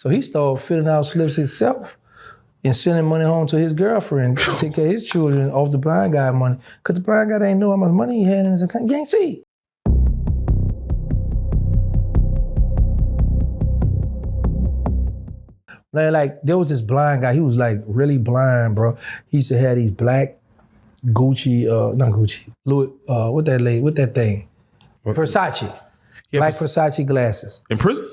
So he started filling out slips himself and sending money home to his girlfriend to take care of his children off the blind guy money. Because the blind guy didn't know how much money he had in his account. You can't see. Like, there was this blind guy. He was like really blind, bro. He used to have these black Gucci, not Gucci, Louis, what that thing? Versace. Black Versace glasses. In prison?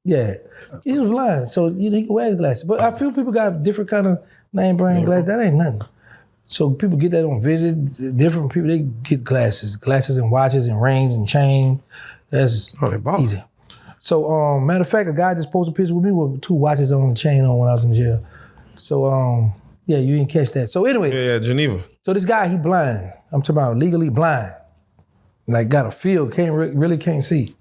Yeah. He was blind, so he could wear his glasses. But I feel people got different kind of name brand glasses. That ain't nothing. So people get that on visit. Different people, they get glasses and watches and rings and chains. That's easy. So matter of fact, a guy just posted a picture with me with 2 watches on the chain on when I was in jail. So yeah, you didn't catch that. So anyway. Yeah, Geneva. So this guy, he blind. I'm talking about legally blind. Like got a field, really can't see.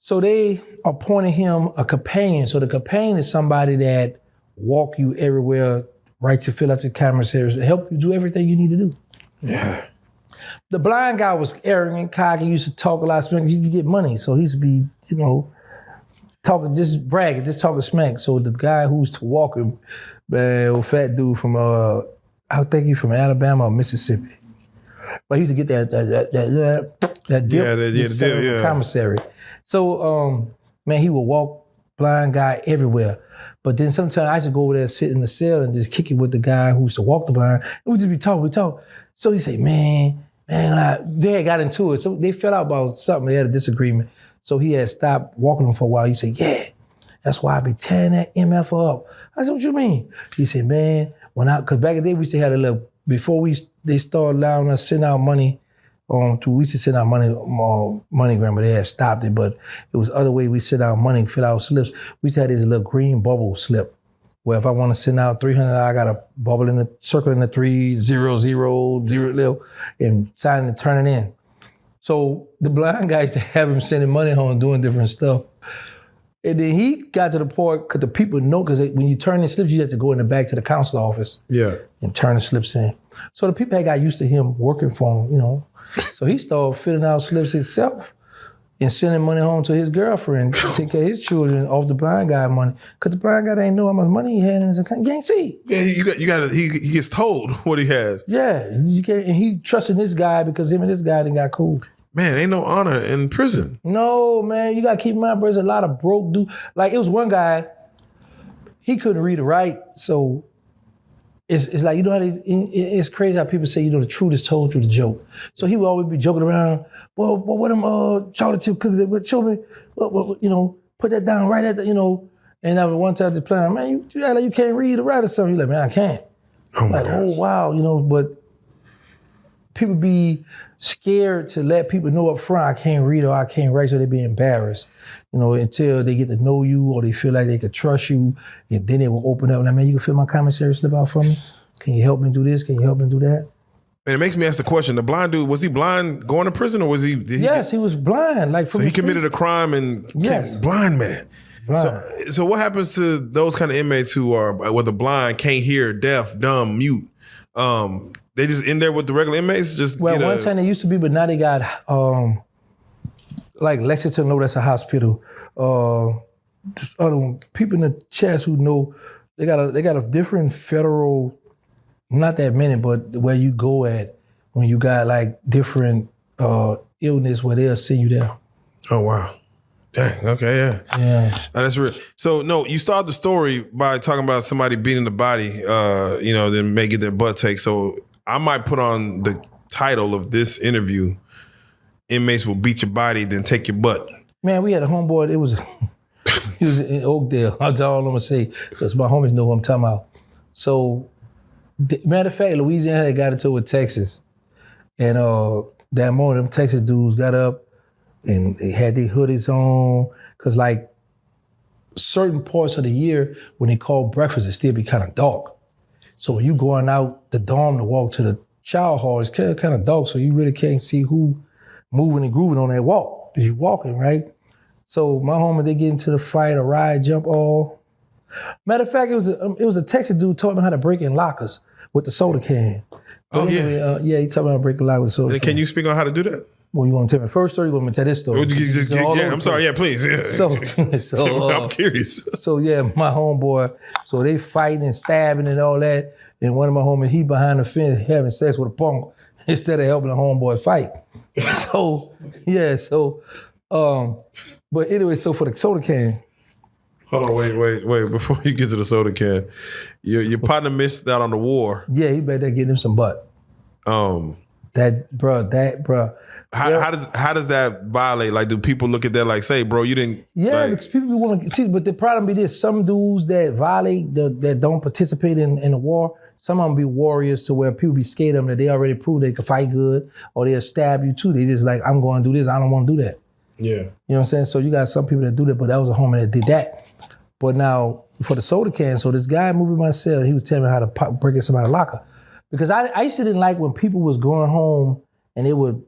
So they appointed him a companion. So the companion is somebody that walk you everywhere, right, to fill out your commissaries, help you do everything you need to do. Yeah. The blind guy was arrogant, cocky, used to talk a lot of smack. He could get money, so he used to be, talking, just bragging, just talking smack. So the guy who used to walk him, man, old fat dude from, I think he's from Alabama or Mississippi. But he used to get that dip, commissary. So, man, he would walk blind guy everywhere. But then sometimes I used to go over there, sit in the cell and just kick it with the guy who used to walk the blind. And we just be talking. So he say, man, they got into it. So they fell out about something. They had a disagreement. So he had stopped walking them for a while. He said, yeah, that's why I be tearing that MF up. I said, what you mean? He said, man, because back in the day, we used to have a little, before they started allowing us to send out money, we used to send out MoneyGram, but they had stopped it. But it was other way we send out money, fill out slips. We used to have this little green bubble slip where if I want to send out 300, I got a bubble in the circle in the 300 and sign and turn it in. So the blind guy used to have him sending money home, doing different stuff. And then he got to the point, because the people know, because when you turn in slips, you have to go in the back to the council office and turn the slips in. So the people had got used to him working for him, So he started filling out slips himself and sending money home to his girlfriend to take care of his children off the blind guy money. Because the blind guy didn't know how much money he had in his account. You can't see. Yeah, he gets told what he has. Yeah, and he trusted this guy because him and this guy done got cool. Man, ain't no honor in prison. No, man, you got to keep in mind, bro, there's a lot of broke dude. Like, it was one guy, he couldn't read or write, so it's like, how it's crazy how people say, the truth is told through the joke. So he would always be joking around, well, what them chocolate chip cookies with children, put that down right at the, and I was one time just playing, man, you act like you can't read or write or something. He's like, man, I can't. Oh my gosh. Oh, wow, but people be scared to let people know up front, I can't read or I can't write, so they be embarrassed, until they get to know you or they feel like they could trust you, and then they will open up, like, man, you can fill my commissary slip out for me? Can you help me do this? Can you help me do that? And it makes me ask the question, the blind dude, was he blind going to prison or was he? Yes, he was blind. So he committed a crime and blind man. Blind. So what happens to those kind of inmates who are, whether blind, can't hear, deaf, dumb, mute? They just in there with the regular inmates? One time they used to be, but now they got, like Lexington, that's a hospital. This other one, people in the chest who know, they got a different federal, not that many, but where you go at when you got like different illness where they'll send you there. Oh, wow. Dang, okay, yeah. Yeah. That's real. So, no, you start the story by talking about somebody beating the body, then may get their butt taken. So I might put on the title of this interview, Inmates Will Beat Your Body, Then Take Your Butt. Man, we had a homeboy, he was in Oakdale. That's all I'm going to say, because my homies know who I'm talking about. So, matter of fact, Louisiana got into it with Texas. And that morning, them Texas dudes got up and they had their hoodies on. Because like certain parts of the year, when they call breakfast, it still be kind of dark. So when you going out the dorm to walk to the shower hall, it's kind of dark, so you really can't see who moving and grooving on that walk, because you walking, right? So my homie, they get into the fight, a ride, jump all. Matter of fact, it was a Texas dude taught me how to break in lockers with the soda can. But he taught me how to break a locker with the soda can. Can you speak on how to do that? Well, you want to tell me the first story? You want me to tell this story? Yeah, I'm sorry. Yeah, please. Yeah. So I'm curious. So yeah, my homeboy, so they fighting and stabbing and all that. And one of my homies, he behind the fence having sex with a punk instead of helping the homeboy fight. So, yeah, but anyway, so for the soda can. Hold on, wait. Before you get to the soda can, your partner missed out on the war. Yeah, he better get him some butt. That, bro. How does that violate? Like, do people look at that like, say, bro, you didn't? Yeah, like, because people want to see, but the problem be this: some dudes that violate, that don't participate in the war, some of them be warriors to where people be scared of them that they already proved they can fight good, or they'll stab you too. They just like, I'm going to do this. I don't want to do that. Yeah, you know what I'm saying. So you got some people that do that, but that was a homie that did that. But now for the soda can, so this guy moving my cell, he was telling me how to break in somebody's locker, because I used to didn't like when people was going home and they would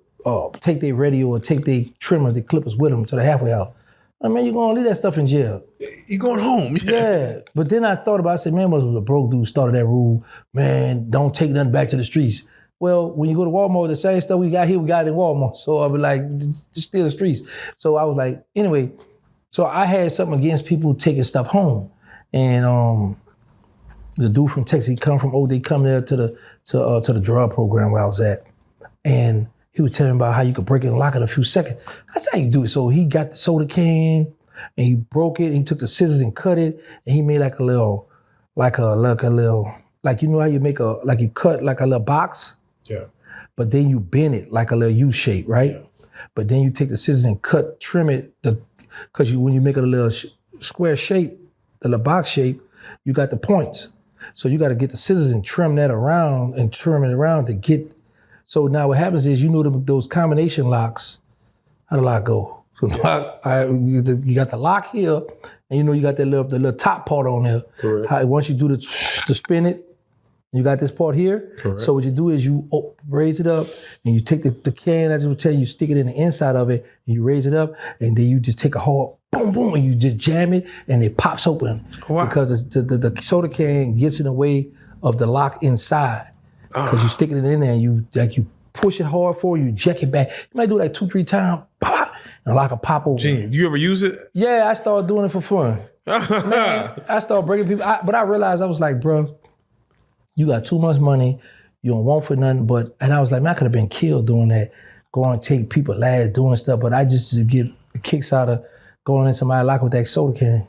take their radio or take their trimmers, their clippers with them to the halfway house. I mean, you're going to leave that stuff in jail. You're going home. Yeah. But then I thought about it, I said, man, was a broke dude started that rule. Man, don't take nothing back to the streets. Well, when you go to Walmart, the same stuff we got here, we got it in Walmart. So I was like, just steal the streets. So I was like, anyway, so I had something against people taking stuff home. And the dude from Texas, he come there to the drug program where I was at. And he was telling me about how you could break it and lock it in a few seconds. That's how you do it. So he got the soda can and he broke it. And he took the scissors and cut it. And he made like you know how you make you cut like a little box? Yeah. But then you bend it like a little U shape, right? Yeah. But then you take the scissors and trim it, because when you make it a little square shape, the little box shape, you got the points. So you got to get the scissors and trim that around and trim it around to get. So now what happens is, those combination locks, how the lock go? So you got the lock here, and you got the little top part on there. Correct. Once you do the spin it, you got this part here. Correct. So what you do is you raise it up, and you take the can, I just would tell you, stick it in the inside of it, and you raise it up, and then you just take a hard boom, boom, and you just jam it, and it pops open. Wow. Because the soda can gets in the way of the lock inside. Because you stick it in there and you push it hard forward, you jack it back. You might do it like 2-3 times, pop, and the lock will pop over. Gee, you ever use it? Yeah, I started doing it for fun. Man, I started breaking people, but I realized, I was like, bro, you got too much money, you don't want for nothing, and I was like, man, I could have been killed doing that, going and take people lives, doing stuff, but I just get kicks out of going into my locker with that soda can.